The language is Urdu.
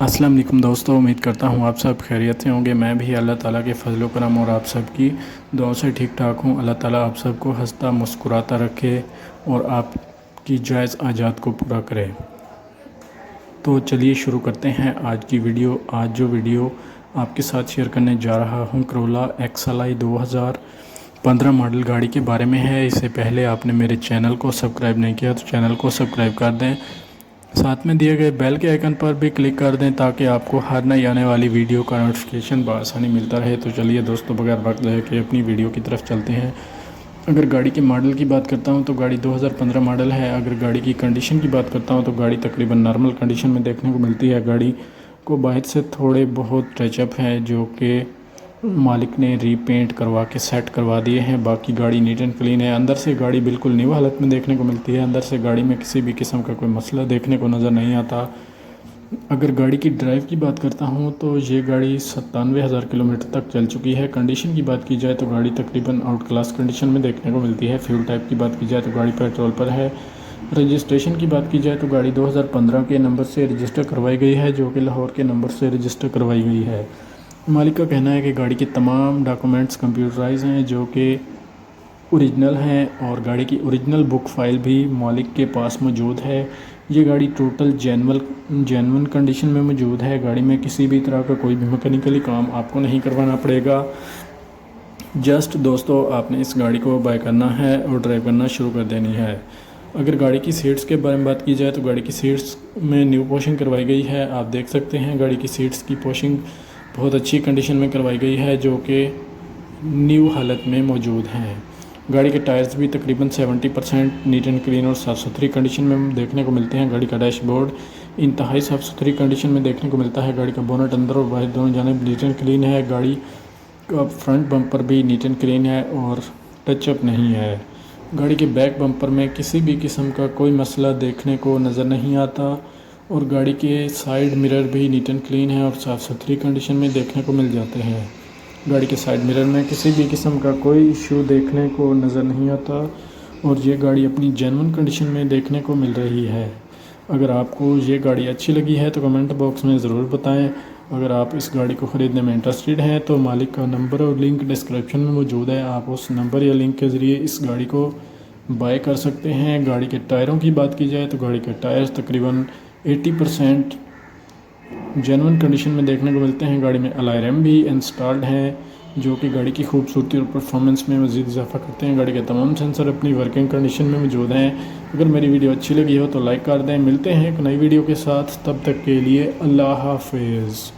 السلام علیکم دوستو، امید کرتا ہوں آپ سب خیریت سے ہوں گے۔ میں بھی اللہ تعالیٰ کے فضل و کرم اور آپ سب کی دعاؤں سے ٹھیک ٹھاک ہوں۔ اللہ تعالیٰ آپ سب کو ہنستا مسکراتا رکھے اور آپ کی جائز حاجات کو پورا کرے۔ تو چلیے شروع کرتے ہیں آج کی ویڈیو۔ آج جو ویڈیو آپ کے ساتھ شیئر کرنے جا رہا ہوں کرولا XLI 2015 ماڈل گاڑی کے بارے میں ہے۔ اس سے پہلے آپ نے میرے چینل کو سبسکرائب نہیں کیا تو چینل کو سبسکرائب کر دیں، ساتھ میں دیے گئے بیل کے آئیکن پر بھی کلک کر دیں تاکہ آپ کو ہر نئی آنے والی ویڈیو کا نوٹیفیکیشن بآسانی ملتا رہے۔ تو چلیے دوستو، بغیر وقت ضائع کیے اپنی ویڈیو کی طرف چلتے ہیں۔ اگر گاڑی کے ماڈل کی بات کرتا ہوں تو گاڑی 2015 ماڈل ہے۔ اگر گاڑی کی کنڈیشن کی بات کرتا ہوں تو گاڑی تقریباً نارمل کنڈیشن میں دیکھنے کو ملتی ہے۔ گاڑی کو باہر سے تھوڑے بہت ٹچ اپ ہیں جو کہ مالک نے ری پینٹ کروا کے سیٹ کروا دیے ہیں، باقی گاڑی نیٹ اینڈ کلین ہے۔ اندر سے گاڑی بالکل نیو حالت میں دیکھنے کو ملتی ہے۔ اندر سے گاڑی میں کسی بھی قسم کا کوئی مسئلہ دیکھنے کو نظر نہیں آتا۔ اگر گاڑی کی ڈرائیو کی بات کرتا ہوں تو یہ گاڑی 97,000 کلومیٹر تک چل چکی ہے۔ کنڈیشن کی بات کی جائے تو گاڑی تقریباً آؤٹ کلاس کنڈیشن میں دیکھنے کو ملتی ہے۔ فیول ٹائپ کی بات کی جائے تو گاڑی پیٹرول پر ہے۔ رجسٹریشن کی بات کی جائے تو گاڑی 2015 کے نمبر سے رجسٹر کروائی گئی ہے جو کہ لاہور کے نمبر سے رجسٹر کروائی گئی ہے۔ مالک کا کہنا ہے کہ گاڑی کے تمام ڈاکومنٹس کمپیوٹرائز ہیں جو کہ اوریجنل ہیں، اور گاڑی کی اوریجنل بک فائل بھی مالک کے پاس موجود ہے۔ یہ گاڑی ٹوٹل جینون کنڈیشن میں موجود ہے۔ گاڑی میں کسی بھی طرح کا کوئی بھی میکینیکلی کام آپ کو نہیں کروانا پڑے گا۔ جسٹ دوستو، آپ نے اس گاڑی کو بائی کرنا ہے اور ڈرائیو کرنا شروع کر دینی ہے۔ اگر گاڑی کی سیٹس کے بارے میں بات کی جائے تو گاڑی کی سیٹس میں نیو پوشنگ کروائی گئی ہے۔ آپ دیکھ سکتے ہیں گاڑی کی سیٹس کی پوشنگ بہت اچھی کنڈیشن میں کروائی گئی ہے جو کہ نیو حالت میں موجود ہیں۔ گاڑی کے ٹائرز بھی تقریباً 70% نیٹ اینڈ کلین اور صاف ستھری کنڈیشن میں دیکھنے کو ملتے ہیں۔ گاڑی کا ڈیش بورڈ انتہائی صاف ستھری کنڈیشن میں دیکھنے کو ملتا ہے۔ گاڑی کا بونٹ اندر اور باہر دونوں جانب نیٹ اینڈ کلین ہے۔ گاڑی کا فرنٹ بمپر بھی نیٹ اینڈ کلین ہے اور ٹچ اپ نہیں ہے۔ گاڑی کے بیک بمپر میں کسی بھی قسم کا کوئی مسئلہ دیکھنے کو نظر نہیں آتا، اور گاڑی کے سائیڈ مرر بھی نیٹ اینڈ کلین ہے اور صاف ستھری کنڈیشن میں دیکھنے کو مل جاتے ہیں۔ گاڑی کے سائیڈ مرر میں کسی بھی قسم کا کوئی ایشو دیکھنے کو نظر نہیں آتا، اور یہ گاڑی اپنی جینون کنڈیشن میں دیکھنے کو مل رہی ہے۔ اگر آپ کو یہ گاڑی اچھی لگی ہے تو کمنٹ باکس میں ضرور بتائیں۔ اگر آپ اس گاڑی کو خریدنے میں انٹرسٹڈ ہیں تو مالک کا نمبر اور لنک ڈسکرپشن میں موجود ہے، آپ اس نمبر یا لنک کے ذریعے اس گاڑی کو بائی کر سکتے ہیں۔ گاڑی کے ٹائروں کی بات کی جائے تو گاڑی کے ٹائرز تقریباً 80% جینون کنڈیشن میں دیکھنے کو ملتے ہیں۔ گاڑی میں الائی ریم بھی انسٹالڈ ہیں جو کہ گاڑی کی خوبصورتی اور پرفارمنس میں مزید اضافہ کرتے ہیں۔ گاڑی کے تمام سینسر اپنی ورکنگ کنڈیشن میں موجود ہیں۔ اگر میری ویڈیو اچھی لگی ہو تو لائک کر دیں۔ ملتے ہیں ایک نئی ویڈیو کے ساتھ، تب تک کے لیے اللہ حافظ۔